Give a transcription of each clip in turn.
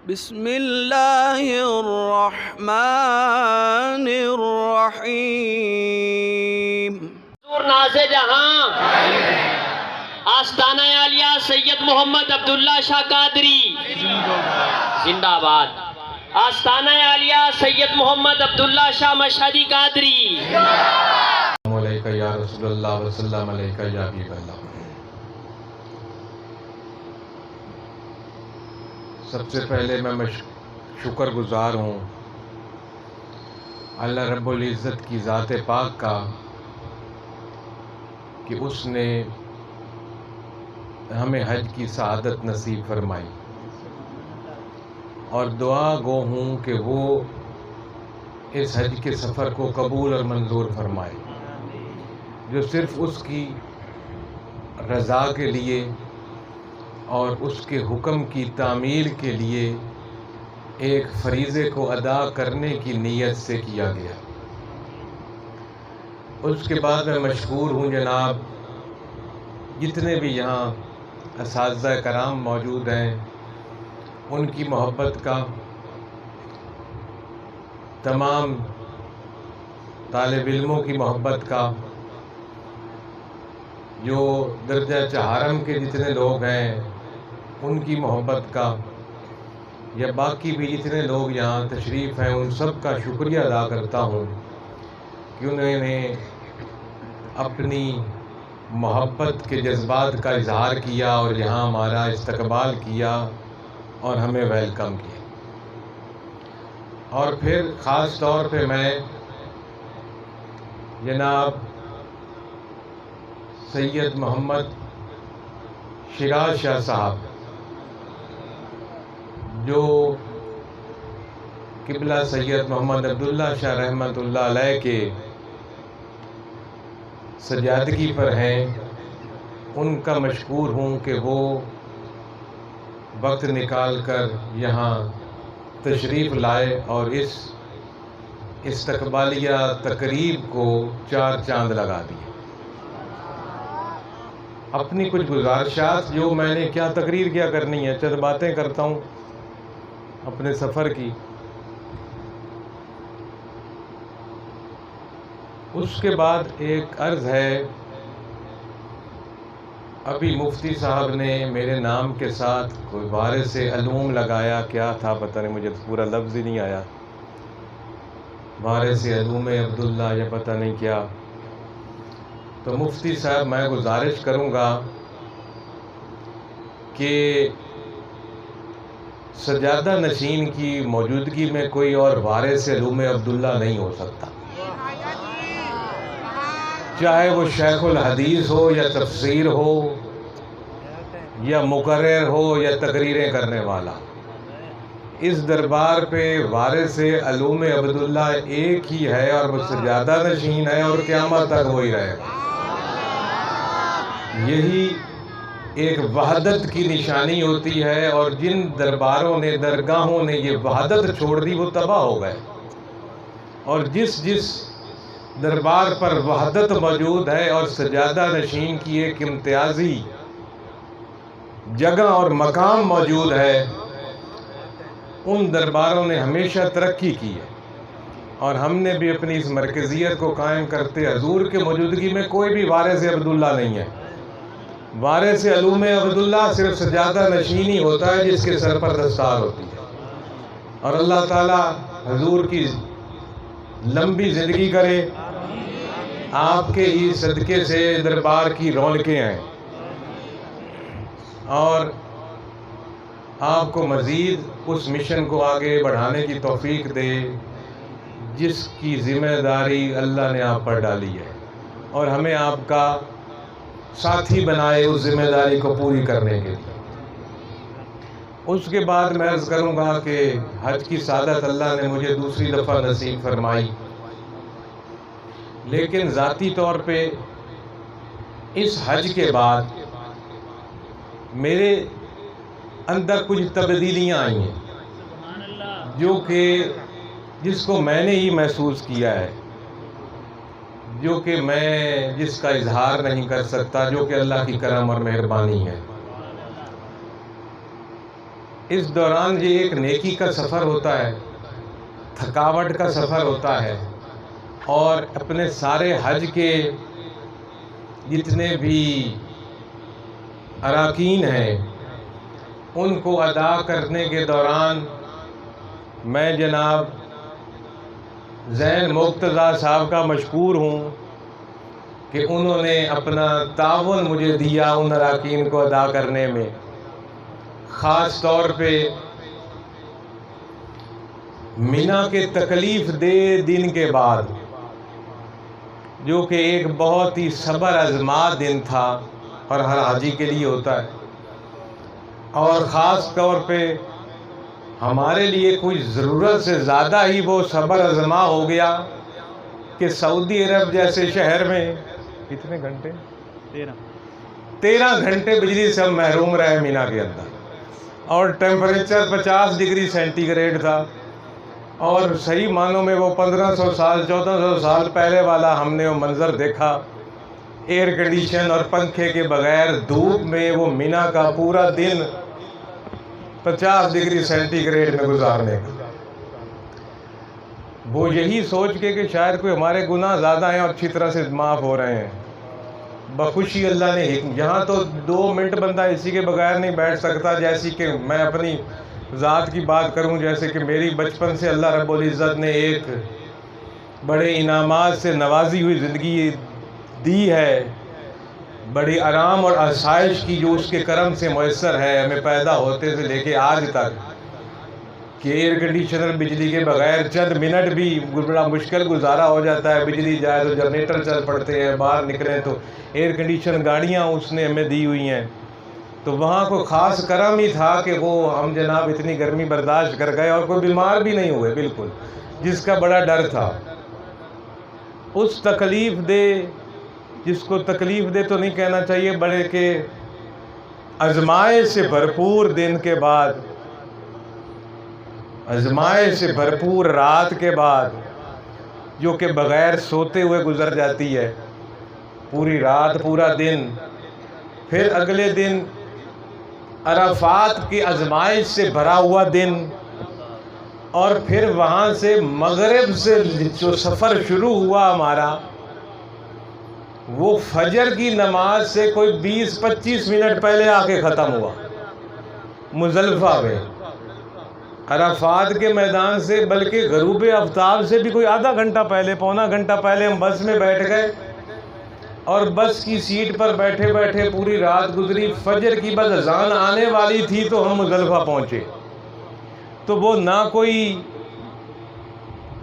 بسم اللہ الرحمن الرحیم۔ ناز جہاں آستانہ عالیہ سید محمد عبداللہ شاہ قادری زندہ باد۔ آستانہ عالیہ سید محمد عبداللہ شاہ مشہدی قادری۔ السلام علیکہ یا رسول اللہ وسلم علیکہ یا حبیب اللہ۔ سب سے پہلے میں شکر گزار ہوں اللہ رب العزت کی ذات پاک کا کہ اس نے ہمیں حج کی سعادت نصیب فرمائی، اور دعا گو ہوں کہ وہ اس حج کے سفر کو قبول اور منظور فرمائے، جو صرف اس کی رضا کے لیے اور اس کے حکم کی تعمیل کے لیے ایک فریضے کو ادا کرنے کی نیت سے کیا گیا۔ اس کے بعد میں مشکور ہوں جناب جتنے بھی یہاں اساتذہ کرام موجود ہیں، ان کی محبت کا، تمام طالب علموں کی محبت کا، جو درجہ چہارم کے جتنے لوگ ہیں ان کی محبت کا، یا باقی بھی جتنے لوگ یہاں تشریف ہیں ان سب کا شکریہ ادا کرتا ہوں کہ انہوں نے اپنی محبت کے جذبات کا اظہار کیا اور یہاں ہمارا استقبال کیا اور ہمیں ویلکم کیا۔ اور پھر خاص طور پہ میں جناب سید محمد شیراز شاہ صاحب، جو قبلہ سید محمد عبداللہ شاہ رحمۃ اللہ علیہ کے سجادگی پر ہیں، ان کا مشکور ہوں کہ وہ وقت نکال کر یہاں تشریف لائے اور اس استقبالیہ تقریب کو چار چاند لگا دیے۔ اپنی کچھ گزارشات، جو میں نے کیا تقریر کیا کرنی ہے، چند باتیں کرتا ہوں اپنے سفر کی۔ اس کے بعد ایک عرض ہے، ابھی مفتی صاحب نے میرے نام کے ساتھ کوئی وارث علوم لگایا، کیا تھا پتہ نہیں، مجھے پورا لفظ ہی نہیں آیا، وارث علوم عبداللہ یا پتہ نہیں کیا۔ تو مفتی صاحب میں گزارش کروں گا کہ سجادہ نشین کی موجودگی میں کوئی اور وارث علوم عبداللہ نہیں ہو سکتا، چاہے وہ شیخ الحدیث ہو یا تفسیر ہو یا مقرر ہو یا تقریریں کرنے والا۔ اس دربار پہ وارث علوم عبداللہ ایک ہی ہے اور وہ سجادہ نشین ہے، اور قیامت تک وہی رہے گا۔ یہی ایک وحدت کی نشانی ہوتی ہے، اور جن درباروں نے، درگاہوں نے یہ وحدت چھوڑ دی وہ تباہ ہو گئے، اور جس دربار پر وحدت موجود ہے اور سجادہ نشین کی ایک امتیازی جگہ اور مقام موجود ہے، ان درباروں نے ہمیشہ ترقی کی ہے، اور ہم نے بھی اپنی اس مرکزیت کو قائم کرتے حضور کے موجودگی میں کوئی بھی وارث عبداللہ نہیں ہے۔ وارث علوم عبداللہ صرف سجادہ نشین ہی ہوتا ہے جس کے سر پر دستار ہوتی ہے، اور اللہ تعالی حضور کی لمبی زندگی کرے، آپ کے ہی صدقے سے دربار کی رونقیں ہیں، اور آپ کو مزید اس مشن کو آگے بڑھانے کی توفیق دے جس کی ذمہ داری اللہ نے آپ پر ڈالی ہے، اور ہمیں آپ کا ساتھی بنائے اس ذمہ داری کو پوری کرنے کے لیے۔ اس کے بعد میں عرض کروں گا کہ حج کی سعادت اللہ نے مجھے دوسری دفعہ نصیب فرمائی، لیکن ذاتی طور پہ اس حج کے بعد میرے اندر کچھ تبدیلیاں آئی ہیں، جس کو میں نے ہی محسوس کیا ہے، جو کہ میں جس کا اظہار نہیں کر سکتا، جو کہ اللہ کی کرم اور مہربانی ہے۔ اس دوران یہ ایک نیکی کا سفر ہوتا ہے، تھکاوٹ کا سفر ہوتا ہے، اور اپنے سارے حج کے جتنے بھی اراکین ہیں ان کو ادا کرنے کے دوران میں جناب زین مرتضیٰ صاحب کا مشکور ہوں کہ انہوں نے اپنا تعاون مجھے دیا ان اراکین کو ادا کرنے میں. خاص طور پہ مینا کے تکلیف دہ دن کے بعد، جو کہ ایک بہت ہی صبر آزما دن تھا اور ہر حاجی کے لیے ہوتا ہے، اور خاص طور پہ ہمارے لیے کوئی ضرورت سے زیادہ ہی وہ صبر آزما ہو گیا کہ سعودی عرب جیسے شہر میں کتنے گھنٹے 13 گھنٹے بجلی سے ہم محروم رہے مینا کے اندر، اور ٹیمپریچر 50 ڈگری سینٹی گریڈ تھا، اور صحیح معنوں میں وہ 1500 سال 1400 سال پہلے والا ہم نے وہ منظر دیکھا، ایئر کنڈیشن اور پنکھے کے بغیر دھوپ میں وہ مینا کا پورا دن 50 ڈگری سینٹی گریڈ میں گزارنے کا. وہ یہی سوچ کے کہ شاید کوئی ہمارے گناہ زیادہ ہیں اور اچھی طرح سے معاف ہو رہے ہیں. بخوشی اللہ نے یہاں تو 2 منٹ بندہ اسی کے بغیر نہیں بیٹھ سکتا. جیسی کہ میں اپنی ذات کی بات کروں، جیسے کہ میری بچپن سے اللہ رب العزت نے ایک بڑے انعامات سے نوازی ہوئی زندگی دی ہے، بڑی آرام اور آسائش کی جو اس کے کرم سے میسر ہے ہمیں پیدا ہوتے سے لے کے آج تک، کہ ایئر کنڈیشنر بجلی کے بغیر چند منٹ بھی بڑا مشکل گزارا ہو جاتا ہے. بجلی جائے تو جنریٹر چل پڑتے ہیں، باہر نکلیں تو ایئر کنڈیشن گاڑیاں اس نے ہمیں دی ہوئی ہیں. تو وہاں کو خاص کرم ہی تھا کہ وہ ہم جناب اتنی گرمی برداشت کر گئے اور کوئی بیمار بھی نہیں ہوئے بالکل، جس کا بڑا ڈر تھا. اس تکلیف دے، جس کو تکلیف دے تو نہیں کہنا چاہیے، بڑے کہ آزمائش سے بھرپور دن کے بعد، آزمائش سے بھرپور رات کے بعد، جو کہ بغیر سوتے ہوئے گزر جاتی ہے، پوری رات پورا دن، پھر اگلے دن عرفات کی آزمائش سے بھرا ہوا دن، اور پھر وہاں سے مغرب سے جو سفر شروع ہوا ہمارا، وہ فجر کی نماز سے کوئی 20-25 منٹ پہلے آ کے ختم ہوا مزدلفہ میں، عرفات کے میدان سے، بلکہ غروب آفتاب سے بھی کوئی آدھا گھنٹہ پہلے، پونا گھنٹہ پہلے ہم بس میں بیٹھ گئے، اور بس کی سیٹ پر بیٹھے بیٹھے پوری رات گزری. فجر کی بس اذان آنے والی تھی تو ہم مزدلفہ پہنچے. تو وہ نہ کوئی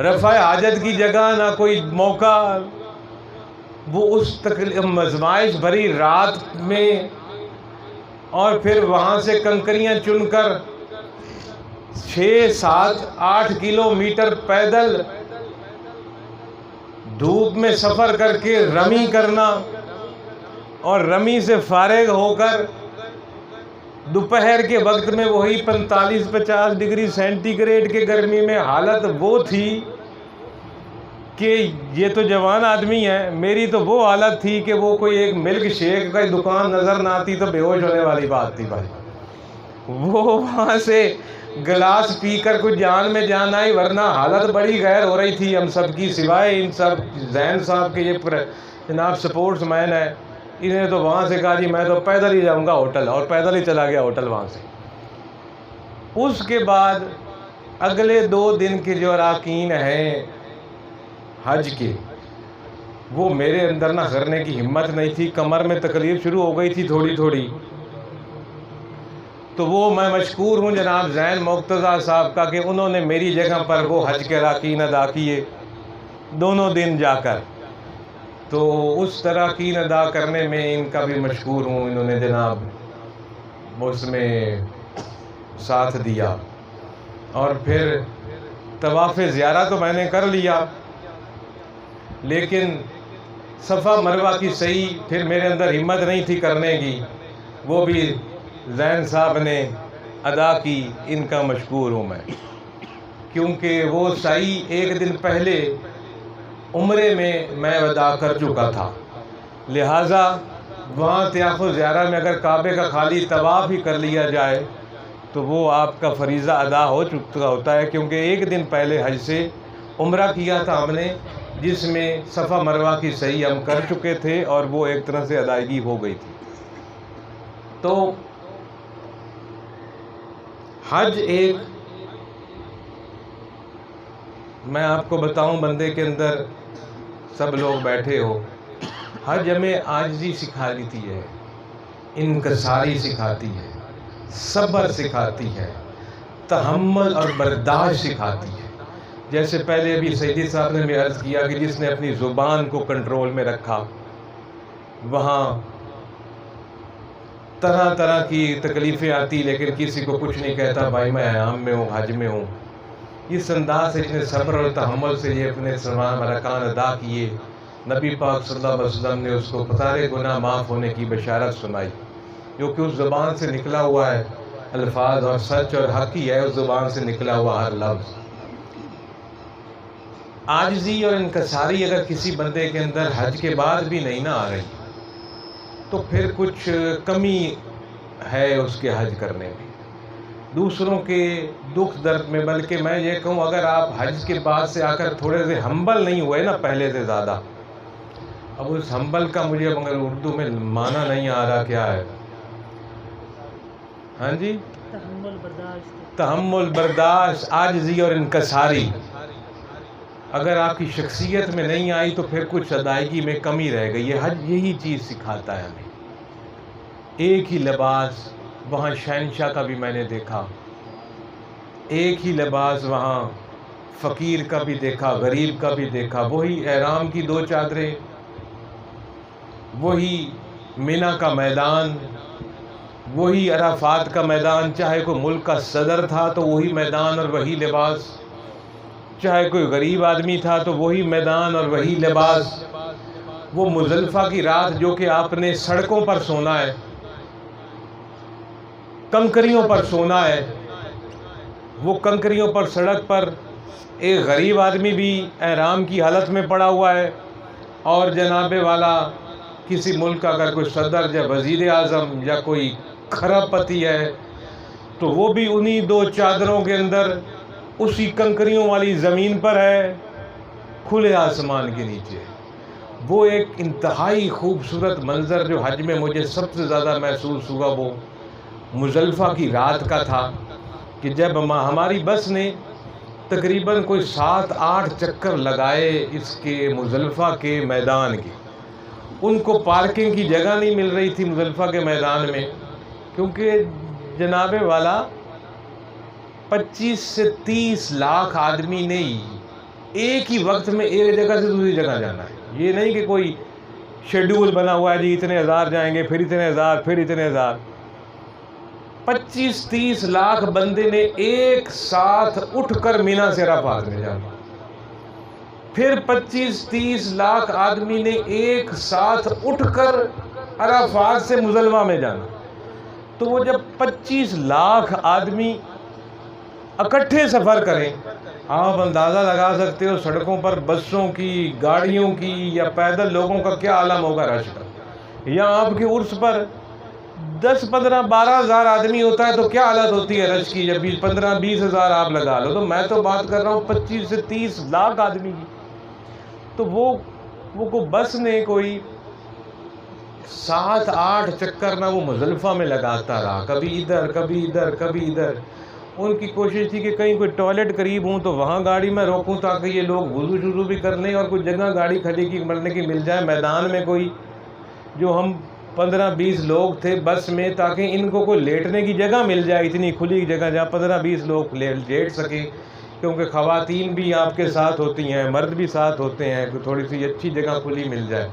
رفع حاجت کی جگہ، نہ کوئی موقع، وہ اس آزمائش بھری رات میں، اور پھر وہاں سے کنکریاں چن کر 6-7-8 کلومیٹر پیدل دھوپ میں سفر کر کے رمی کرنا، اور رمی سے فارغ ہو کر دوپہر کے وقت میں وہی 45-50 ڈگری سینٹی گریڈ کے گرمی میں حالت وہ تھی کہ یہ تو جوان آدمی ہے، میری تو وہ حالت تھی کہ وہ کوئی ایک ملک شیک کا دکان نظر نہ آتی تو بے ہوش ہونے والی بات تھی بھائی. وہ وہاں سے گلاس پی کر کچھ جان میں جان آئی، ورنہ حالت بڑی غیر ہو رہی تھی ہم سب کی، سوائے ان سب زین صاحب کے یہ جناب سپورٹس مین ہے، انہیں تو وہاں سے کہا جی میں تو پیدل ہی جاؤں گا ہوٹل، اور پیدل ہی چلا گیا ہوٹل وہاں سے. اس کے بعد اگلے 2 دن کے جو اراکین ہیں حج کے، وہ میرے اندر نہ کرنے کی ہمت نہیں تھی، کمر میں تکلیف شروع ہو گئی تھی تھوڑی تھوڑی. تو وہ میں مشکور ہوں جناب زین مرتضیٰ صاحب کا کہ انہوں نے میری جگہ پر وہ حج کے اراکین ادا کیے 2 دن جا کر. تو اس اراکین ادا کرنے میں ان کا بھی مشکور ہوں، انہوں نے جناب اس میں ساتھ دیا. اور پھر طواف زیارہ تو میں نے کر لیا، لیکن صفا مروہ کی صحیح پھر میرے اندر ہمت نہیں تھی کرنے کی، وہ بھی زین صاحب نے ادا کی، ان کا مشکور ہوں میں. کیونکہ وہ صحیح 1 دن پہلے عمرے میں ادا کر چکا تھا، لہٰذا وہاں طواف زیارہ میں اگر کعبے کا خالی طواف ہی کر لیا جائے تو وہ آپ کا فریضہ ادا ہو چکا ہوتا ہے، کیونکہ ایک دن پہلے حج سے عمرہ کیا تھا ہم نے، جس میں صفا مروہ کی صحیح ہم کر چکے تھے اور وہ ایک طرح سے ادائیگی ہو گئی تھی۔ تو حج ایک، میں آپ کو بتاؤں بندے کے اندر، سب لوگ بیٹھے ہو، حج ہمیں عاجزی سکھا دیتی ہے، انکساری سکھاتی ہے، صبر سکھاتی ہے، تحمل اور برداشت سکھاتی ہے۔ جیسے پہلے ابھی سیدی صاحب نے بھی عرض کیا کہ جس نے اپنی زبان کو کنٹرول میں رکھا، وہاں طرح طرح کی تکلیفیں آتی لیکن کسی کو کچھ نہیں کہتا، بھائی میں احرام میں ہوں، حج میں ہوں۔ اس انداز سے جس نے صبر اور تحمل سے یہ اپنے ارکان ادا کیے، نبی پاک صلی اللہ علیہ وسلم نے اس کو سارے گناہ معاف ہونے کی بشارت سنائی، جو کہ اس زبان سے نکلا ہوا ہے، الفاظ اور سچ اور حق ہی ہے اس زبان سے نکلا ہوا ہر لفظ۔ عاجزی اور انکساری اگر کسی بندے کے اندر حج کے بعد بھی نہیں نہ آ رہی تو پھر کچھ کمی ہے اس کے حج کرنے میں، دوسروں کے دکھ درد میں۔ بلکہ میں یہ کہوں، اگر آپ حج کے بعد سے آ کر تھوڑے سے ہمبل نہیں ہوئے نا پہلے سے زیادہ، اب اس ہمبل کا مجھے مگر اردو میں معنی نہیں آ رہا کیا ہے، ہاں جی، تحمل، برداشت، عاجزی اور انکساری اگر آپ کی شخصیت میں نہیں آئی تو پھر کچھ ادائیگی میں کمی رہ گئی ہے۔ حج یہی چیز سکھاتا ہے ہمیں۔ ایک ہی لباس، وہاں شہنشاہ کا بھی میں نے دیکھا، ایک ہی لباس وہاں فقیر کا بھی دیکھا، غریب کا بھی دیکھا، وہی احرام کی 2 چادریں، وہی منی کا میدان، وہی عرفات کا میدان، چاہے کوئی ملک کا صدر تھا تو وہی میدان اور وہی لباس، چاہے کوئی غریب آدمی تھا تو وہی میدان اور وہی لباس۔ وہ مزدلفہ کی رات جو کہ آپ نے سڑکوں پر سونا ہے، کنکریوں پر سونا ہے، وہ کنکریوں پر سڑک پر ایک غریب آدمی بھی احرام کی حالت میں پڑا ہوا ہے، اور جناب والا کسی ملک کا اگر کوئی صدر یا وزیر اعظم یا کوئی کھرب پتی ہے تو وہ بھی انہی 2 چادروں کے اندر اسی کنکریوں والی زمین پر ہے، کھلے آسمان کے نیچے۔ وہ ایک انتہائی خوبصورت منظر جو حج میں مجھے سب سے زیادہ محسوس ہوا وہ مزدلفہ کی رات کا تھا، کہ جب ہماری بس نے تقریباً کوئی 7-8 چکر لگائے اس کے مزدلفہ کے میدان کے، ان کو پارکنگ کی جگہ نہیں مل رہی تھی مزدلفہ کے میدان میں، کیونکہ جناب والا 25 سے 30 لاکھ آدمی نے ایک ہی وقت میں ایک جگہ سے دوسری جگہ جانا ہے۔ یہ نہیں کہ کوئی شیڈول بنا ہوا ہے جی اتنے ہزار جائیں گے، پھر اتنے ہزار، پھر اتنے ہزار۔ 25-30 لاکھ بندے نے ایک ساتھ اٹھ کر منی سے عرفات میں جانا، پھر 25-30 لاکھ آدمی نے ایک ساتھ اٹھ کر عرفات سے مزدلفہ میں جانا۔ تو وہ جب 25 لاکھ آدمی اکٹھے سفر کریں، آپ اندازہ لگا سکتے ہو سڑکوں پر بسوں کی، گاڑیوں کی یا پیدل لوگوں کا کیا عالم ہوگا رش کا۔ یا آپ کے عرس پر 10-15-12 ہزار آدمی ہوتا ہے تو کیا حالت ہوتی ہے رش کی، جب 15-20 ہزار آپ لگا لو۔ تو میں تو بات کر رہا ہوں 25 سے 30 لاکھ آدمی کی۔ تو وہ بس نے کوئی 7-8 چکر نہ وہ مزدلفہ میں لگاتا رہا، کبھی ادھر کبھی ادھر کبھی ادھر۔ ان کی کوشش تھی کہ کہیں کوئی ٹوائلٹ قریب ہوں تو وہاں گاڑی میں روکوں تاکہ یہ لوگ وضو شضو بھی کر لیں اور کوئی جگہ گاڑی کھڑی کی مرنے کی مل جائے میدان میں کوئی، جو ہم 15-20 لوگ تھے بس میں، تاکہ ان کو کوئی لیٹنے کی جگہ مل جائے، اتنی کھلی جگہ جہاں 15-20 لوگ لیٹ سکیں، کیونکہ خواتین بھی آپ کے ساتھ ہوتی ہیں، مرد بھی ساتھ ہوتے ہیں، تھوڑی سی اچھی جگہ کھلی مل جائے۔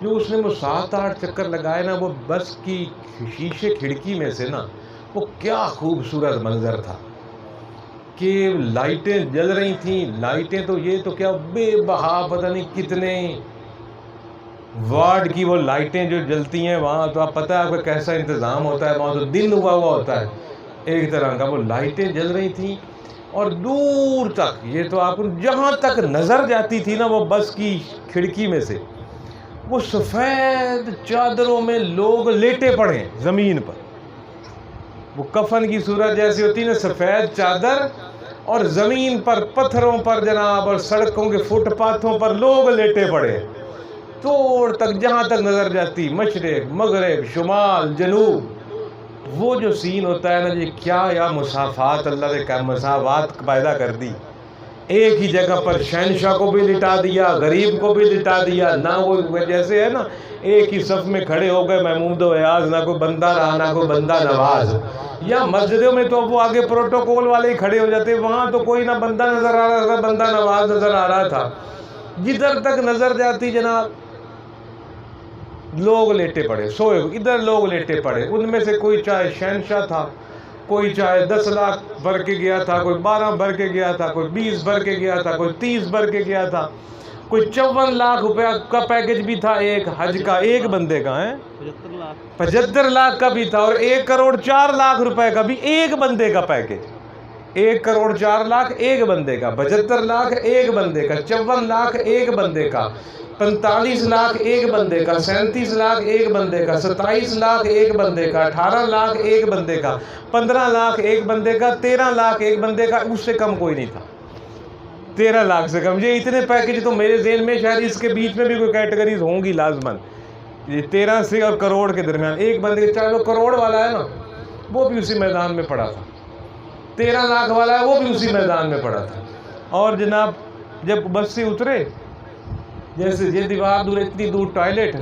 جو اس نے وہ 7-8 چکر لگائے نا، وہ بس کی شیشے کھڑکی میں سے نا، وہ کیا خوبصورت منظر تھا کہ لائٹیں جل رہی تھیں۔ لائٹیں تو یہ تو کیا بے بہا پتہ نہیں کتنے وارڈ کی وہ لائٹیں جو جلتی ہیں وہاں، تو آپ پتہ ہے آپ کا کیسا انتظام ہوتا ہے وہاں، تو دن ہوا ہوتا ہے ایک طرح کا۔ وہ لائٹیں جل رہی تھیں اور دور تک، یہ تو آپ جہاں تک نظر جاتی تھی نا وہ بس کی کھڑکی میں سے، وہ سفید چادروں میں لوگ لیٹے پڑے زمین پر، وہ کفن کی صورت جیسی ہوتی ہے نا، سفید چادر، اور زمین پر پتھروں پر جناب اور سڑکوں کے فٹ پاتھوں پر لوگ لیٹے پڑے، دور تک جہاں تک نظر جاتی، مشرق مغرب شمال جنوب۔ وہ جو سین ہوتا ہے نا جی، کیا یا مسافات اللہ نے کیا مساوات پیدا کر دی، ایک ہی جگہ پر شہنشاہ کو بھی لٹا دیا، غریب کو بھی لٹا دیا، نہ وہ جیسے ہے نا ایک ہی صف میں کھڑے ہو گئے محمود و ایاز، نہ کوئی بندہ رہا نہ کوئی بندہ نواز۔ یا مسجدوں میں تو وہ آگے پروٹوکول والے ہی کھڑے ہو جاتے، وہاں تو کوئی نہ بندہ نظر آ رہا تھا بندہ نواز نظر آ رہا تھا، جدھر تک نظر جاتی جناب لوگ لیٹے پڑے سوئے، ادھر لوگ لیٹے پڑے۔ ان میں سے کوئی چاہے شہنشاہ تھا، کوئی چاہے 10 لاکھ بھر کے گیا تھا، کوئی 12 بھر کے گیا تھا، کوئی 20 بھر کے گیا تھا، کوئی 30 بھر کے گیا تھا، کوئی 54 لاکھ روپیہ کا پیکج بھی تھا ایک حج کا، ایک بندے کا ہے 75 لاکھ کا بھی تھا، اور 1 کروڑ 4 لاکھ روپے کا بھی ایک بندے کا پیکج، 1 کروڑ 4 لاکھ ایک بندے کا، 75 لاکھ ایک بندے کا، 54 لاکھ ایک بندے کا، 45 لاکھ ایک بندے کا، 37 لاکھ ایک بندے کا، 27 لاکھ ایک بندے کا، 18 لاکھ ایک بندے کا، 15 لاکھ ایک بندے کا، 13 لاکھ ایک بندے کا، اس سے کم کوئی نہیں تھا، 13 لاکھ سے کم۔ یہ اتنے پیکج تو میرے ذہن میں شاید اس کے بیچ میں بھی کوئی کیٹیگریز ہوں گی لازماً، یہ 13 سے اور کروڑ کے درمیان ایک بندے، چاہے وہ کروڑ والا ہے نا وہ بھی اسی میدان میں پڑا تھا، 13 لاکھ والا ہے وہ بھی اسی میدان میں پڑا تھا۔ اور جناب جب بس سے اترے، جیسے یہ دیوار دور اتنی دور ٹوائلٹ،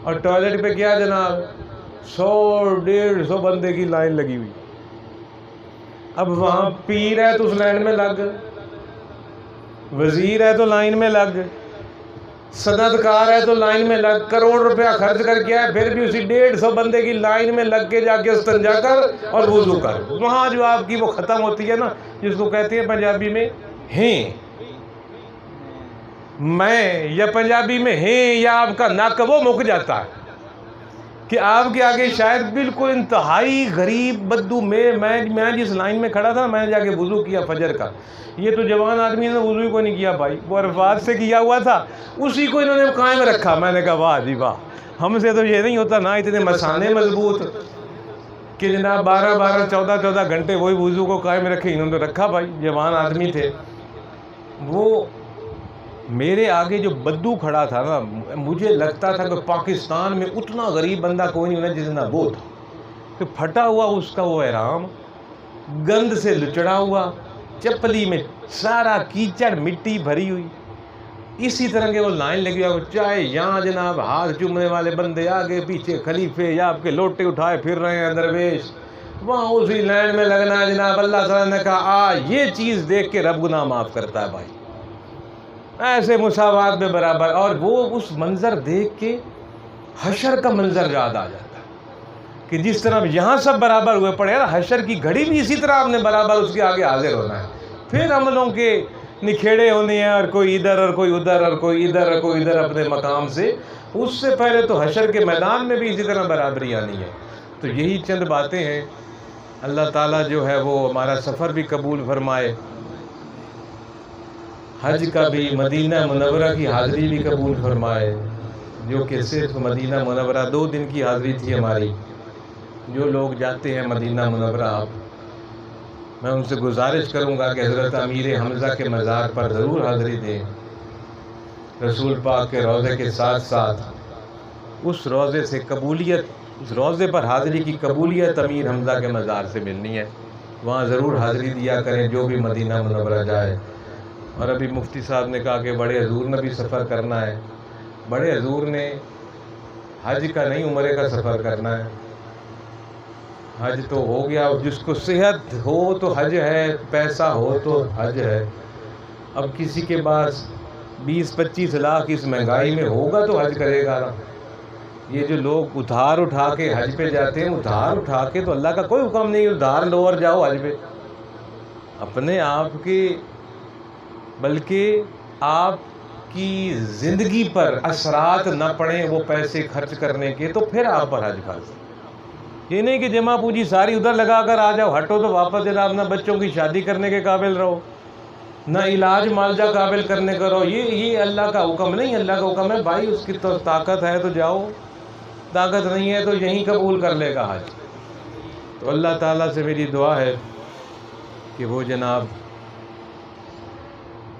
اور ٹوائلٹ پہ کیا جناب 100-150 بندے کی لائن لگی ہوئی۔ اب وہاں پیر ہے تو اس لائن میں لگ، وزیر ہے تو لائن میں لگ، صنعتکار ہے تو لائن میں لگ، کروڑ روپیہ خرچ کر کے آئے پھر بھی اسی 150 بندے کی لائن میں لگ کے جا کے استنجا کر اور وضو کر۔ وہاں جو آپ کی وہ ختم ہوتی ہے نا، جس کو کہتے ہیں پنجابی میں ہیں میں، یا پنجابی میں ہیں، یا آپ کا نک وہ مک جاتا ہے کہ آپ کے آگے شاید بالکل انتہائی غریب بدو میں جس لائن میں کھڑا تھا، میں نے جا کے وضو کیا فجر کا۔ یہ تو جوان آدمی نے وضو کو نہیں کیا بھائی، وہ عرفات سے کیا ہوا تھا، اسی کو انہوں نے قائم رکھا۔ میں نے کہا واہ جی واہ، ہم سے تو یہ نہیں ہوتا نا، اتنے مسانے مضبوط کہ جناب 12 14 گھنٹے وہی وضو کو قائم رکھے، انہوں نے رکھا بھائی، جوان آدمی تھے۔ وہ میرے آگے جو بدو کھڑا تھا نا، مجھے لگتا تھا کہ پاکستان میں اتنا غریب بندہ کوئی نہیں ہونا جتنا وہ تھا، کہ پھٹا ہوا اس کا وہ احرام، گند سے لچڑا ہوا، چپلی میں سارا کیچڑ مٹی بھری ہوئی، اسی طرح کے وہ لائن لگی ہوئی، چاہے یہاں جناب ہاتھ چومنے والے بندے آگے پیچھے خلیفے یا آپ کے لوٹے اٹھائے پھر رہے ہیں درویش، وہاں اسی لائن میں لگنا ہے جناب۔ اللہ تعالیٰ نے کہا یہ چیز دیکھ کے رب گناہ معاف کرتا ہے بھائی، ایسے مساوات میں برابر۔ اور وہ اس منظر دیکھ کے حشر کا منظر یاد آ جاتا ہے کہ جس طرح یہاں سب برابر ہوئے پڑے نا، حشر کی گھڑی بھی اسی طرح آپ نے برابر اس کے آگے حاضر ہونا ہے، پھر عملوں کے نکھیڑے ہونے ہیں، اور کوئی ادھر اور کوئی ادھر اور کوئی ادھر اور کوئی ادھر اپنے مقام سے۔ اس سے پہلے تو حشر کے میدان میں بھی اسی طرح برابری آنی ہے۔ تو یہی چند باتیں ہیں، اللہ تعالیٰ جو ہے وہ ہمارا سفر بھی قبول فرمائے، حج کا بھی، مدینہ منورہ کی حاضری بھی قبول فرمائے، جو کہ صرف مدینہ منورہ 2 دن کی حاضری تھی ہماری۔ جو لوگ جاتے ہیں مدینہ منورہ، میں ان سے گزارش کروں گا کہ حضرت امیر حمزہ کے مزار پر ضرور حاضری دیں، رسول پاک کے روضے کے ساتھ ساتھ اس روضے سے قبولیت، اس روضے پر حاضری کی قبولیت امیر حمزہ کے مزار سے ملنی ہے، وہاں ضرور حاضری دیا کریں جو بھی مدینہ منورہ جائے۔ اور ابھی مفتی صاحب نے کہا کہ بڑے حضور نے بھی سفر کرنا ہے، بڑے حضور نے حج کا نہیں عمرے کا سفر کرنا ہے۔ حج تو ہو گیا، جس کو صحت ہو تو حج ہے، پیسہ ہو تو حج ہے۔ اب کسی کے پاس 20-25 لاکھ اس مہنگائی میں ہوگا تو حج کرے گا نا۔ یہ جو لوگ ادھار اٹھا کے حج پہ جاتے ہیں، ادھار اٹھا کے تو اللہ کا کوئی حکم نہیں ادھار لو اور جاؤ حج پہ، اپنے آپ کے بلکہ آپ کی زندگی پر اثرات نہ پڑیں وہ پیسے خرچ کرنے کے، تو پھر آپ پر حج فرض ہے۔ یہ نہیں کہ جمع پوجی ساری ادھر لگا کر آ جاؤ، ہٹو تو واپس جناب نہ بچوں کی شادی کرنے کے قابل رہو، نہ علاج معالجہ قابل کرنے کا رہو۔ یہ اللہ کا حکم نہیں، اللہ کا حکم ہے بھائی اس کی تو طاقت ہے تو جاؤ، طاقت نہیں ہے تو یہیں قبول کر لے گا حج۔ تو اللہ تعالیٰ سے میری دعا ہے کہ وہ جناب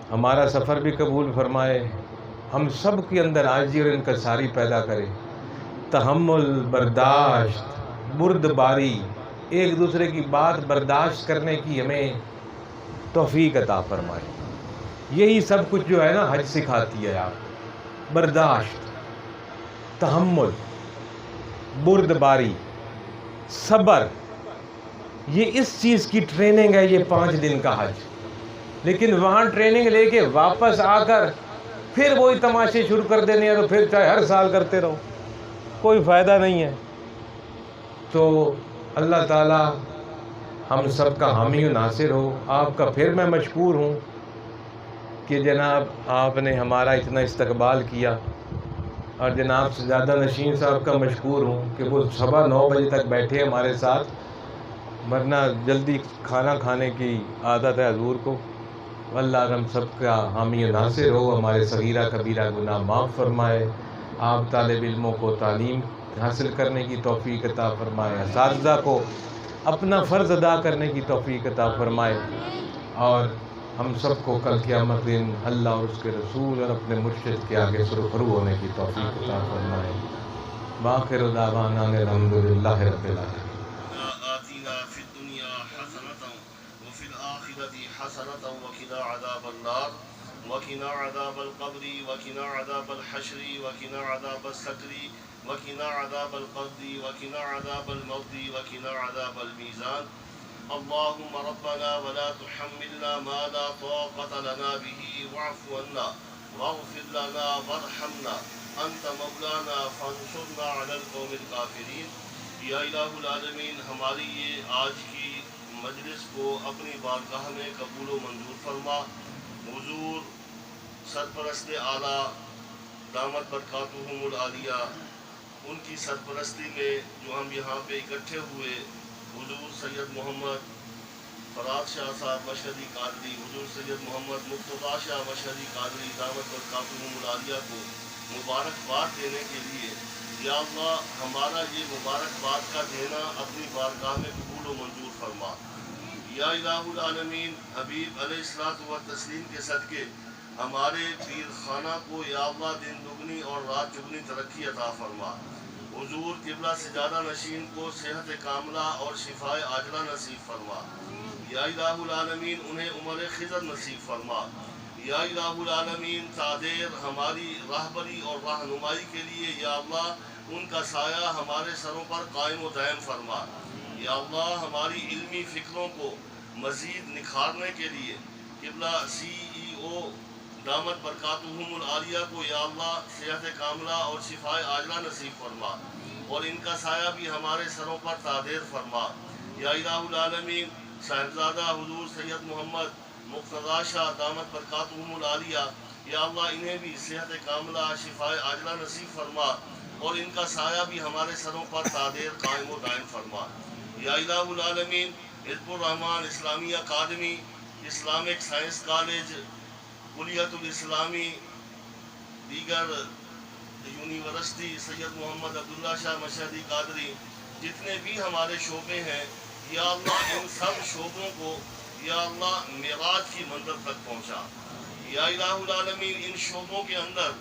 ہمارا سفر بھی قبول فرمائے، ہم سب کے اندر عاجزی اور انکساری پیدا کرے، تحمل، برداشت، بردباری، ایک دوسرے کی بات برداشت کرنے کی ہمیں توفیق عطا فرمائے۔ یہی سب کچھ جو ہے نا حج سکھاتی ہے، آپ برداشت، تحمل، بردباری، صبر، یہ اس چیز کی ٹریننگ ہے، یہ 5 دن کا حج۔ لیکن وہاں ٹریننگ لے کے واپس آ کر پھر وہی تماشے شروع کر دینے ہیں، تو پھر چاہے ہر سال کرتے رہو، کوئی فائدہ نہیں ہے۔ تو اللہ تعالیٰ ہم سب کا حامی و ناصر ہو۔ آپ کا پھر میں مشکور ہوں کہ جناب آپ نے ہمارا اتنا استقبال کیا، اور جناب سجادہ نشین صاحب کا مشکور ہوں کہ وہ صبح 9 بجے تک بیٹھے ہمارے ساتھ، ورنہ جلدی کھانا کھانے کی عادت ہے حضور کو۔ اللہ ہم سب کا حامی و ناصر ہو، ہمارے صغیرہ کبیرہ گناہ معاف فرمائے، آپ طالب علموں کو تعلیم حاصل کرنے کی توفیق عطا فرمائے، اساتذہ کو اپنا فرض ادا کرنے کی توفیق عطا فرمائے، اور ہم سب کو کل قیامت دن اللہ اور اس کے رسول اور اپنے مرشد کے آگے سرخرو ہونے کی توفیق عطا فرمائے۔ وآخر دعوانا الحمدللہ رب العالمین۔ آتنا فی الدنیا حسنة وفی الآخرة حسنة وقنا عذاب النار وقنا عذاب القبر وقنا عذاب الحشر وقنا عذاب السکر وقنا عذاب القبر وقنا عذاب الموت وقنا عذاب الميزان اللهم ربنا ولا تحملنا ما لا طاقة لنا به واعف عنا واغفر لنا وارحمنا انت مولانا فانصرنا على القوم الكافرين۔ یا الہ العالمین، ہماری یہ آج کی مجلس کو اپنی بارگاہ میں قبول و منظور فرما۔ حضور سرپرست اعلیٰ دامت برکاتہم العالیہ، ان کی سرپرستی میں جو ہم یہاں پہ اکٹھے ہوئے، حضور سید محمد فرات شاہ صاحب مشہدی قادری، حضور سید محمد مرتضیٰ شاہ مشہدی قادری دامت برکاتہم العالیہ کو مبارکباد دینے کے لیے، یا اللہ ہمارا یہ مبارکباد کا دینا اپنی بارگاہ میں قبول و منظور فرما۔ یا الہ العالمین، حبیب علیہ الصلوۃ والتسلیم کے صدقے ہمارے پیر خانہ کو یا اللہ دن دگنی اور رات چگنی ترقی عطا فرما۔ حضور قبلہ سجادہ نشین کو صحت کاملہ اور شفاء عاجلہ نصیب فرما۔ یا الہ العالمین، انہیں عمر خضر نصیب فرما۔ یا الہ العالمین، تادیر ہماری راہبری اور رہنمائی کے لیے یا اللہ ان کا سایہ ہمارے سروں پر قائم و دائم فرما۔ یا اللہ ہماری علمی فکروں کو مزید نکھارنے کے لیے قبلہ CEO دامت برکاتہم العالیہ کو یا اللہ صحت کاملہ اور شفاء عاجلہ نصیب فرما، اور ان کا سایہ بھی ہمارے سروں پر تادیر فرما۔ یا الہ العالمین، صاحبزادہ حضور سید محمد مرتضیٰ شاہ دامت برکاتہم العالیہ، یا اللہ انہیں بھی صحت کاملہ شفاء عاجلہ نصیب فرما، اور ان کا سایہ بھی ہمارے سروں پر تادیر قائم و دائم فرما۔ یا الہ العالمین، حزب الرحمان اسلامی اکادمی، اسلامک سائنس کالج، کلیت الاسلامی، دیگر یونیورسٹی سید محمد عبداللہ شاہ مشہدی قادری، جتنے بھی ہمارے شعبے ہیں، یا اللہ ان سب شعبوں کو یا اللہ معراج کی منزل تک پہنچا۔ یا الہ العالمین، ان شعبوں کے اندر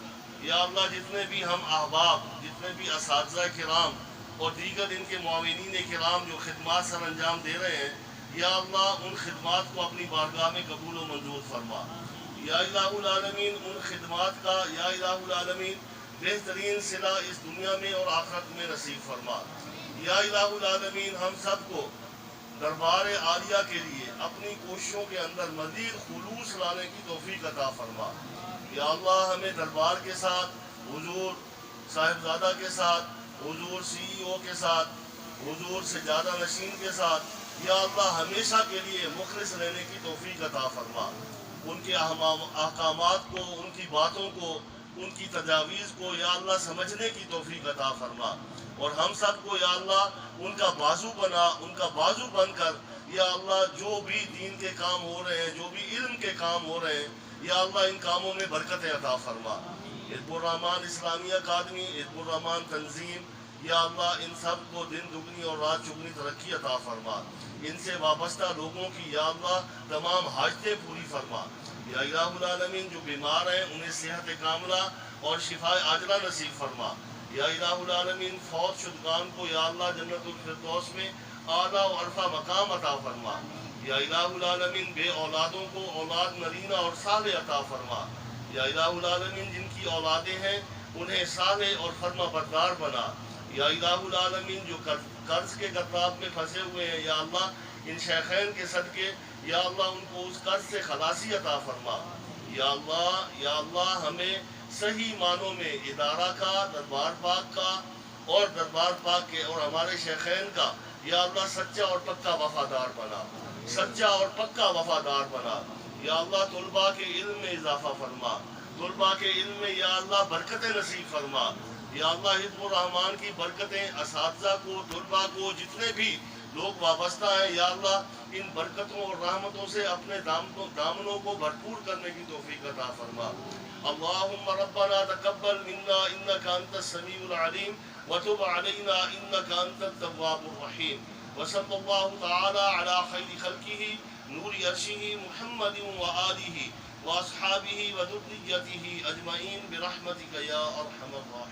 یا اللہ جتنے بھی ہم احباب، جتنے بھی اساتذہ کرام اور دیگر ان کے معاونین کرام جو خدمات سر انجام دے رہے ہیں، یا اللہ ان خدمات کو اپنی بارگاہ میں قبول و منظور فرما۔ یا الہ العالمین، ان خدمات کا یا الہ العالمین بہترین صلہ اس دنیا میں اور آخرت میں نصیب فرما۔ یا الہ العالمین، ہم سب کو دربار عالیہ کے لیے اپنی کوششوں کے اندر مزید خلوص لانے کی توفیق عطا فرما۔ یا اللہ ہمیں دربار کے ساتھ، حضور صاحبزادہ کے ساتھ، حضور CEO کے ساتھ، حضور سجادہ نشین کے ساتھ یا اللہ ہمیشہ کے لیے مخلص رہنے کی توفیق عطا فرما۔ ان کے احکامات کو، ان کی باتوں کو، ان کی تجاویز کو یا اللہ سمجھنے کی توفیق عطا فرما، اور ہم سب کو یا اللہ ان کا بازو بنا، ان کا بازو بن کر یا اللہ جو بھی دین کے کام ہو رہے ہیں، جو بھی علم کے کام ہو رہے ہیں، یا اللہ ان کاموں میں برکت عطا فرما۔ حزب الرحمان اسلامی اکادمی، حزب الرحمان تنظیم، یا اللہ ان سب کو دن دگنی اور رات چگنی ترقی عطا فرما، ان سے وابستہ لوگوں کی یا اللہ تمام حاجتیں پوری فرما۔ یا الہ العالمین جو بیمار ہیں انہیں صحت کاملہ اور شفا عاجلہ نصیب فرما۔ یا الہ العالمین فوت شدگان کو یا اللہ جنت الفردوس میں اعلیٰ و عرفہ مقام عطا فرما۔ یا الہ العالمین بے اولادوں کو اولاد نرینہ اور صالح عطا فرما۔ یا الہ العالمین جن کی اولادیں ہیں انہیں صالح اور فرما بردار بنا۔ یا الہ العالمین جو قرض کے گرداب میں پھنسے ہوئے ہیں یا اللہ ان شیخین کے صدقے یا اللہ ان کو اس قرض سے خلاصی عطا فرما۔ یا اللہ ہمیں صحیح معنوں میں ادارہ کا، دربار پاک کا اور دربار پاک کے اور ہمارے شیخین کا یا اللہ سچا اور پکا وفادار بنا، سچا اور پکا وفادار بنا۔ یا اللہ طلباء کے علم میں اضافہ فرما، طلباء کے علم میں یا اللہ برکتیں نصیب فرما۔ یا اللہ حزب الرحمن کی برکتیں اساتذہ کو، طلباء کو، جتنے بھی لوگ وابستہ ہیں یا اللہ ان برکتوں اور رحمتوں سے اپنے دامنوں کو بھرپور کرنے کی توفیق عطا فرما۔ اللہم ربنا تقبل منا انک انت السمیع العلیم وتب علینا انک انت التواب الرحیم، وصلی اللہ تعالی علی خیر خلقہ نور عرشہ محمد وآلہ واصحابہ وذریتہ اجمعین برحمتک یا ارحم الراحمین۔